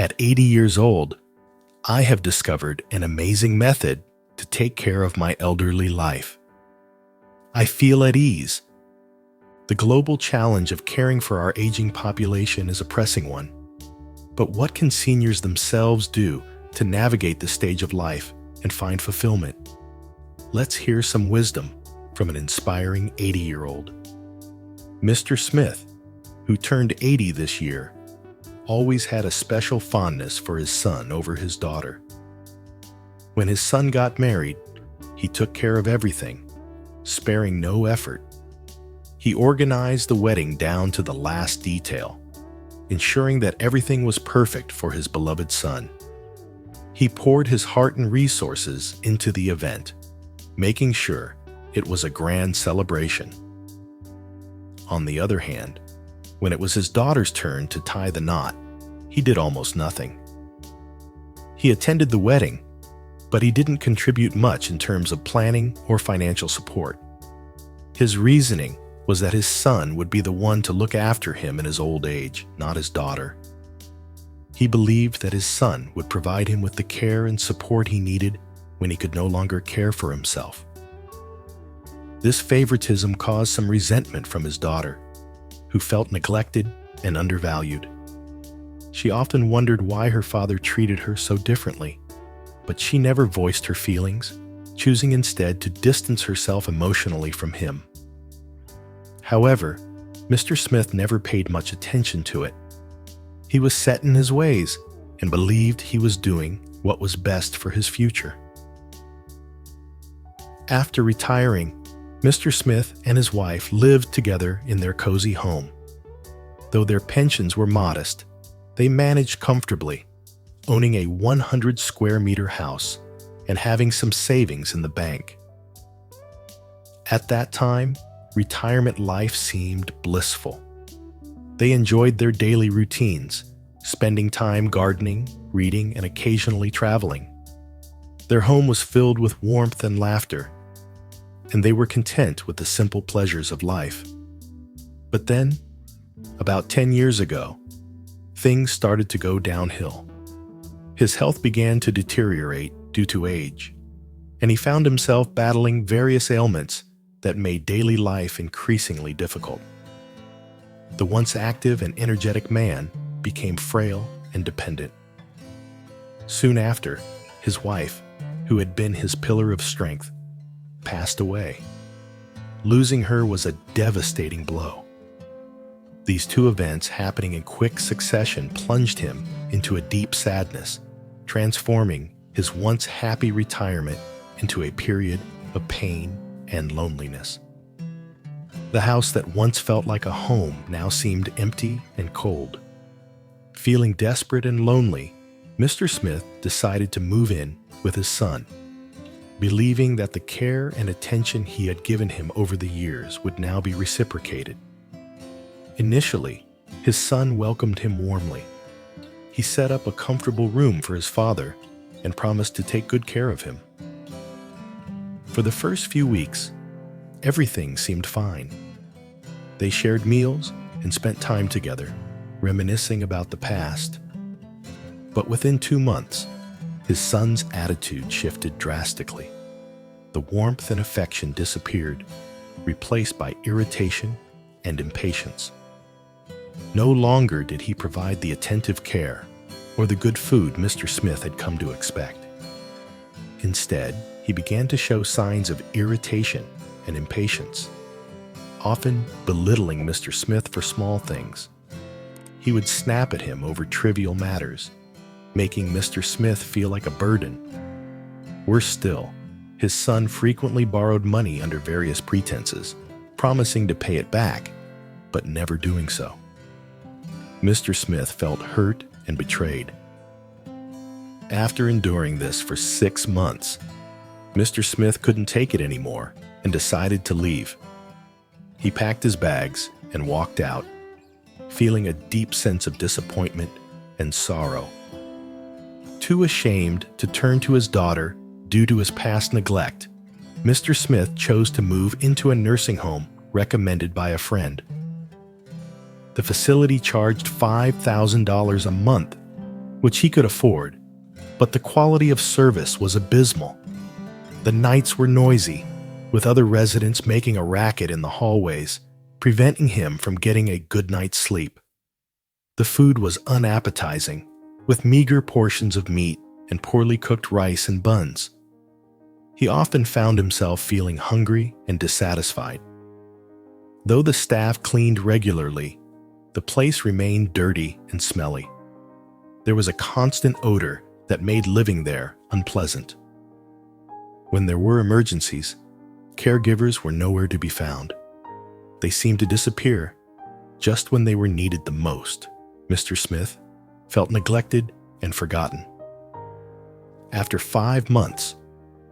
At 80 years old, I have discovered an amazing method to take care of my elderly life. I feel at ease. The global challenge of caring for our aging population is a pressing one. But what can seniors themselves do to navigate this stage of life and find fulfillment? Let's hear some wisdom from an inspiring 80-year-old. Mr. Smith, who turned 80 this year, always had a special fondness for his son over his daughter. When his son got married, he took care of everything, sparing no effort. He organized the wedding down to the last detail, ensuring that everything was perfect for his beloved son. He poured his heart and resources into the event, making sure it was a grand celebration. On the other hand, when it was his daughter's turn to tie the knot, he did almost nothing. He attended the wedding, but he didn't contribute much in terms of planning or financial support. His reasoning was that his son would be the one to look after him in his old age, not his daughter. He believed that his son would provide him with the care and support he needed when he could no longer care for himself. This favoritism caused some resentment from his daughter, who felt neglected and undervalued. She often wondered why her father treated her so differently, but she never voiced her feelings, choosing instead to distance herself emotionally from him. However, Mr. Smith never paid much attention to it. He was set in his ways and believed he was doing what was best for his future. After retiring, Mr. Smith and his wife lived together in their cozy home. Though their pensions were modest, they managed comfortably, owning a 100 square meter house and having some savings in the bank. At that time, retirement life seemed blissful. They enjoyed their daily routines, spending time gardening, reading, and occasionally traveling. Their home was filled with warmth and laughter, and they were content with the simple pleasures of life. But then, about 10 years ago, things started to go downhill. His health began to deteriorate due to age, and he found himself battling various ailments that made daily life increasingly difficult. The once active and energetic man became frail and dependent. Soon after, his wife, who had been his pillar of strength, passed away. Losing her was a devastating blow. These two events happening in quick succession plunged him into a deep sadness, transforming his once happy retirement into a period of pain and loneliness. The house that once felt like a home now seemed empty and cold. Feeling desperate and lonely, Mr. Smith decided to move in with his son, believing that the care and attention he had given him over the years would now be reciprocated. Initially, his son welcomed him warmly. He set up a comfortable room for his father and promised to take good care of him. For the first few weeks, everything seemed fine. They shared meals and spent time together, reminiscing about the past. But within 2 months, his son's attitude shifted drastically. The warmth and affection disappeared, replaced by irritation and impatience. No longer did he provide the attentive care or the good food Mr. Smith had come to expect. Instead, he began to show signs of irritation and impatience, often belittling Mr. Smith for small things. He would snap at him over trivial matters, making Mr. Smith feel like a burden. Worse still, his son frequently borrowed money under various pretenses, promising to pay it back, but never doing so. Mr. Smith felt hurt and betrayed. After enduring this for 6 months, Mr. Smith couldn't take it anymore and decided to leave. He packed his bags and walked out, feeling a deep sense of disappointment and sorrow. Too ashamed to turn to his daughter due to his past neglect, Mr. Smith chose to move into a nursing home recommended by a friend. The facility charged $5,000 a month, which he could afford, but the quality of service was abysmal. The nights were noisy, with other residents making a racket in the hallways, preventing him from getting a good night's sleep. The food was unappetizing, with meager portions of meat and poorly cooked rice and buns. He often found himself feeling hungry and dissatisfied. Though the staff cleaned regularly, the place remained dirty and smelly. There was a constant odor that made living there unpleasant. When there were emergencies, caregivers were nowhere to be found. They seemed to disappear just when they were needed the most. Mr. Smith felt neglected and forgotten. After 5 months,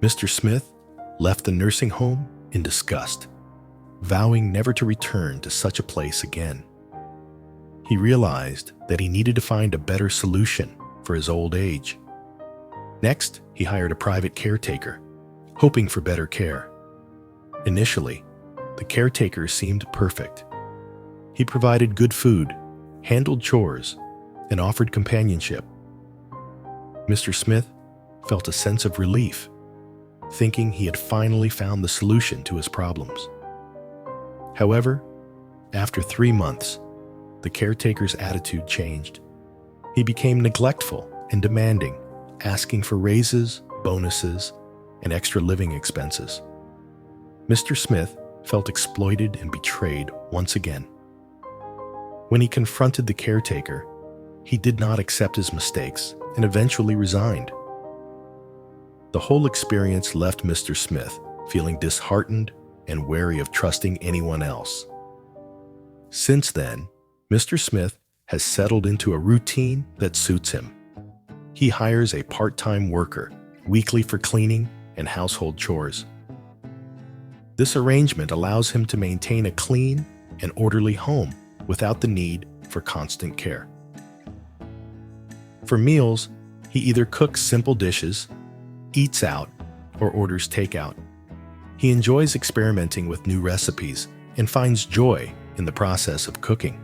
Mr. Smith left the nursing home in disgust, vowing never to return to such a place again. He realized that he needed to find a better solution for his old age. Next, he hired a private caretaker, hoping for better care. Initially, the caretaker seemed perfect. He provided good food, handled chores, and offered companionship. Mr. Smith felt a sense of relief, thinking he had finally found the solution to his problems. However, after 3 months, the caretaker's attitude changed. He became neglectful and demanding, asking for raises, bonuses, and extra living expenses. Mr. Smith felt exploited and betrayed once again. When he confronted the caretaker, he did not accept his mistakes and eventually resigned. The whole experience left Mr. Smith feeling disheartened and wary of trusting anyone else. Since then, Mr. Smith has settled into a routine that suits him. He hires a part-time worker weekly for cleaning and household chores. This arrangement allows him to maintain a clean and orderly home without the need for constant care. For meals, he either cooks simple dishes, eats out, or orders takeout. He enjoys experimenting with new recipes and finds joy in the process of cooking.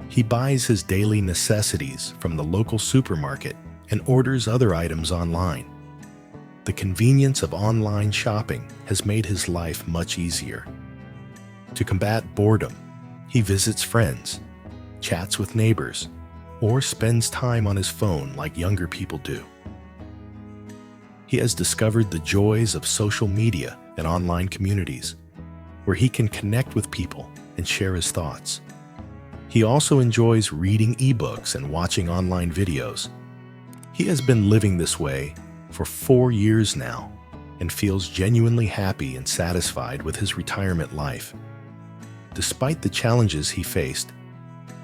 He buys his daily necessities from the local supermarket and orders other items online. The convenience of online shopping has made his life much easier. To combat boredom, he visits friends, chats with neighbors, or spends time on his phone like younger people do. He has discovered the joys of social media and online communities, where he can connect with people and share his thoughts. He also enjoys reading ebooks and watching online videos. He has been living this way for 4 years now and feels genuinely happy and satisfied with his retirement life. Despite the challenges he faced,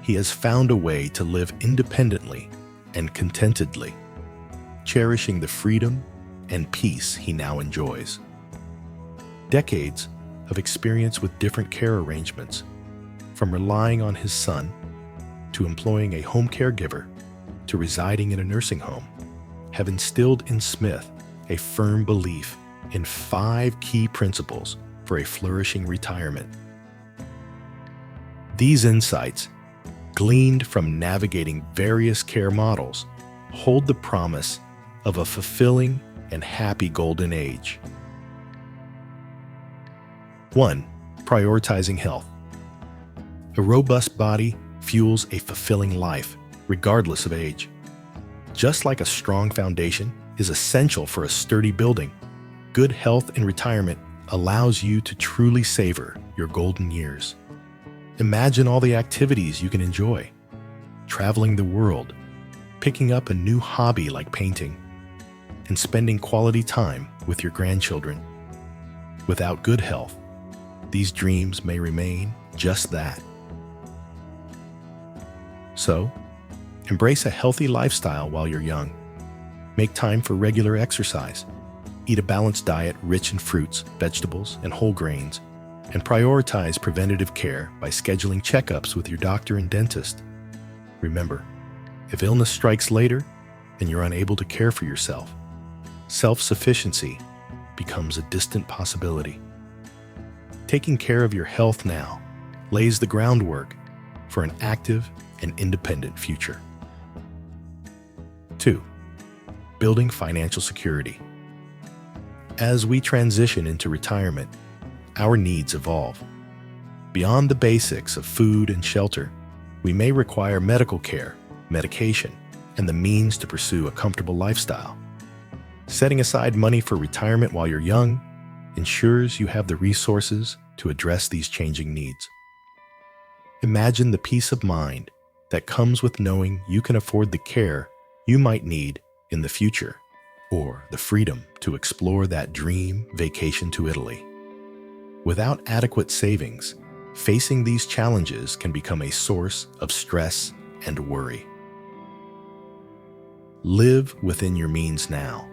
he has found a way to live independently and contentedly, cherishing the freedom and peace he now enjoys. Decades of experience with different care arrangements, from relying on his son, to employing a home caregiver, to residing in a nursing home, have instilled in Smith a firm belief in 5 key principles for a flourishing retirement. These insights, gleaned from navigating various care models, hold the promise of a fulfilling and happy golden age. 1. Prioritizing health. A robust body fuels a fulfilling life, regardless of age. Just like a strong foundation is essential for a sturdy building, good health in retirement allows you to truly savor your golden years. Imagine all the activities you can enjoy: traveling the world, picking up a new hobby like painting, and spending quality time with your grandchildren. Without good health, these dreams may remain just that. So, embrace a healthy lifestyle while you're young. Make time for regular exercise. Eat a balanced diet rich in fruits, vegetables, and whole grains, and prioritize preventative care by scheduling checkups with your doctor and dentist. Remember, if illness strikes later and you're unable to care for yourself, self-sufficiency becomes a distant possibility. Taking care of your health now lays the groundwork for an active and independent future. 2. Building financial security. As we transition into retirement, our needs evolve. Beyond the basics of food and shelter, we may require medical care, medication, and the means to pursue a comfortable lifestyle. Setting aside money for retirement while you're young ensures you have the resources to address these changing needs. Imagine the peace of mind that comes with knowing you can afford the care you might need in the future, or the freedom to explore that dream vacation to Italy. Without adequate savings, facing these challenges can become a source of stress and worry. Live within your means now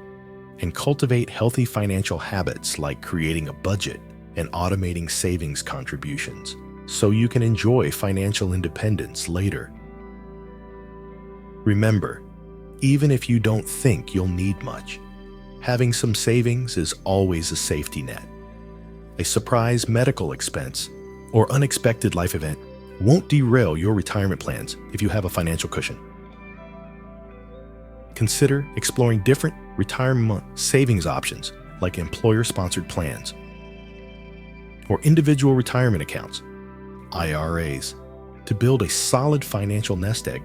and cultivate healthy financial habits like creating a budget and automating savings contributions so you can enjoy financial independence later. Remember, even if you don't think you'll need much, having some savings is always a safety net. A surprise medical expense or unexpected life event won't derail your retirement plans if you have a financial cushion. Consider exploring different retirement savings options like employer-sponsored plans or individual retirement accounts, IRAs, to build a solid financial nest egg.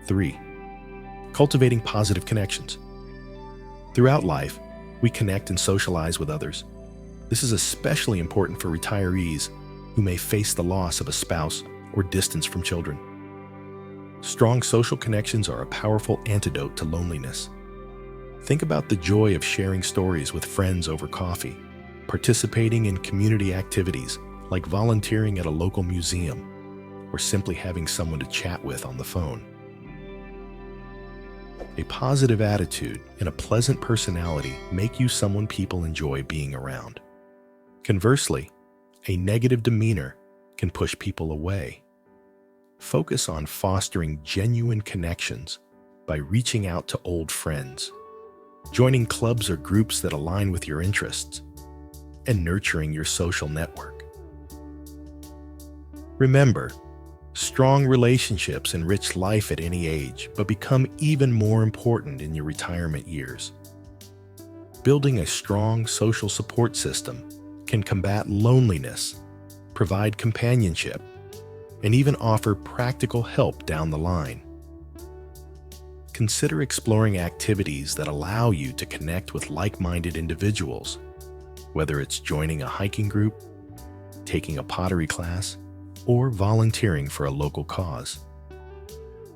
3. Cultivating positive connections. Throughout life, we connect and socialize with others. This is especially important for retirees who may face the loss of a spouse or distance from children. Strong social connections are a powerful antidote to loneliness. Think about the joy of sharing stories with friends over coffee, participating in community activities like volunteering at a local museum, or simply having someone to chat with on the phone. A positive attitude and a pleasant personality make you someone people enjoy being around. Conversely, a negative demeanor can push people away. Focus on fostering genuine connections by reaching out to old friends, joining clubs or groups that align with your interests, and nurturing your social network. Remember, strong relationships enrich life at any age, but become even more important in your retirement years. Building a strong social support system can combat loneliness, provide companionship, and even offer practical help down the line. Consider exploring activities that allow you to connect with like-minded individuals, whether it's joining a hiking group, taking a pottery class, or volunteering for a local cause.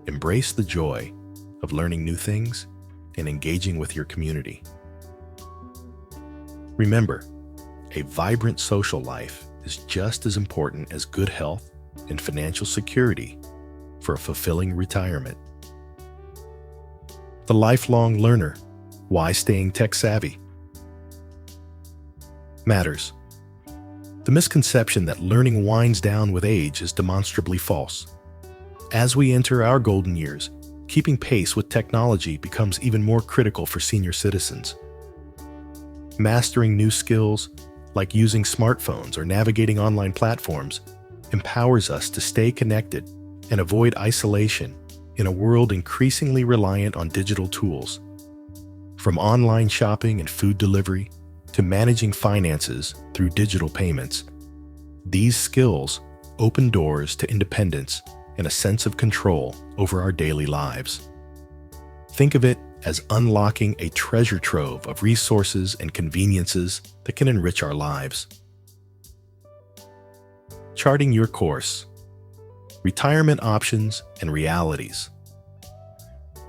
Embrace the joy of learning new things and engaging with your community. Remember, a vibrant social life is just as important as good health and financial security for a fulfilling retirement. The lifelong learner, why staying tech-savvy? Matters. The misconception that learning winds down with age is demonstrably false. As we enter our golden years, keeping pace with technology becomes even more critical for senior citizens. Mastering new skills, like using smartphones or navigating online platforms, empowers us to stay connected and avoid isolation in a world increasingly reliant on digital tools. From online shopping and food delivery to managing finances through digital payments, these skills open doors to independence and a sense of control over our daily lives. Think of it as unlocking a treasure trove of resources and conveniences that can enrich our lives. Charting your course. Retirement options and realities.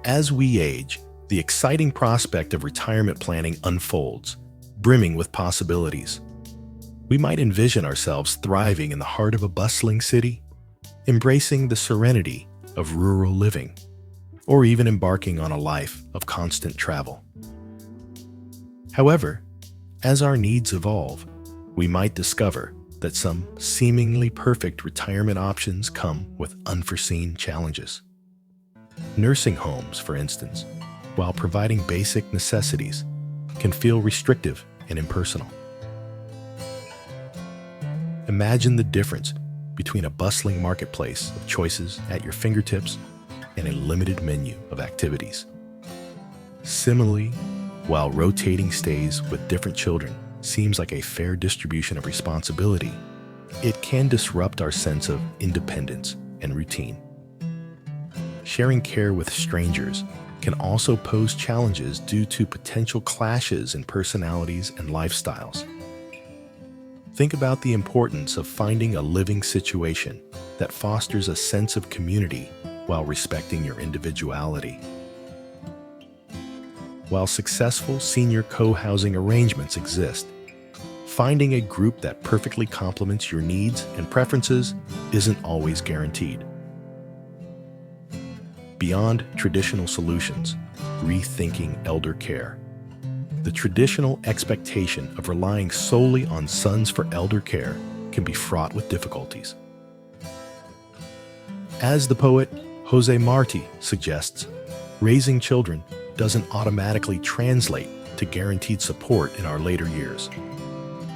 As we age, the exciting prospect of retirement planning unfolds, brimming with possibilities. We might envision ourselves thriving in the heart of a bustling city, embracing the serenity of rural living, or even embarking on a life of constant travel. However, as our needs evolve, we might discover that some seemingly perfect retirement options come with unforeseen challenges. Nursing homes, for instance, while providing basic necessities, can feel restrictive and impersonal. Imagine the difference between a bustling marketplace of choices at your fingertips and a limited menu of activities. Similarly, while rotating stays with different children seems like a fair distribution of responsibility, it can disrupt our sense of independence and routine. Sharing care with strangers can also pose challenges due to potential clashes in personalities and lifestyles. Think about the importance of finding a living situation that fosters a sense of community while respecting your individuality. While successful senior co-housing arrangements exist, finding a group that perfectly complements your needs and preferences isn't always guaranteed. Beyond traditional solutions, rethinking elder care. The traditional expectation of relying solely on sons for elder care can be fraught with difficulties. As the poet Jose Marti suggests, raising children doesn't automatically translate to guaranteed support in our later years.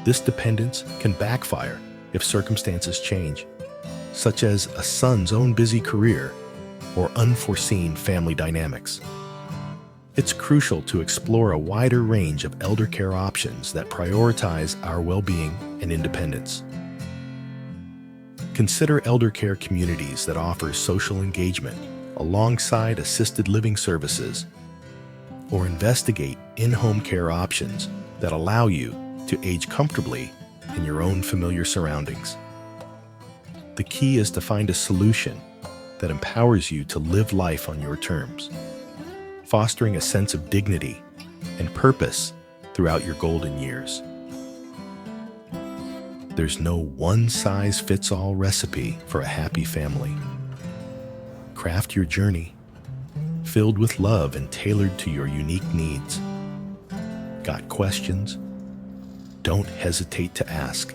This dependence can backfire if circumstances change, such as a son's own busy career or unforeseen family dynamics. It's crucial to explore a wider range of elder care options that prioritize our well-being and independence. Consider elder care communities that offer social engagement alongside assisted living services, or investigate in-home care options that allow you to age comfortably in your own familiar surroundings. The key is to find a solution that empowers you to live life on your terms, fostering a sense of dignity and purpose throughout your golden years. There's no one-size-fits-all recipe for a happy family. Craft your journey, filled with love and tailored to your unique needs. Got questions? Don't hesitate to ask.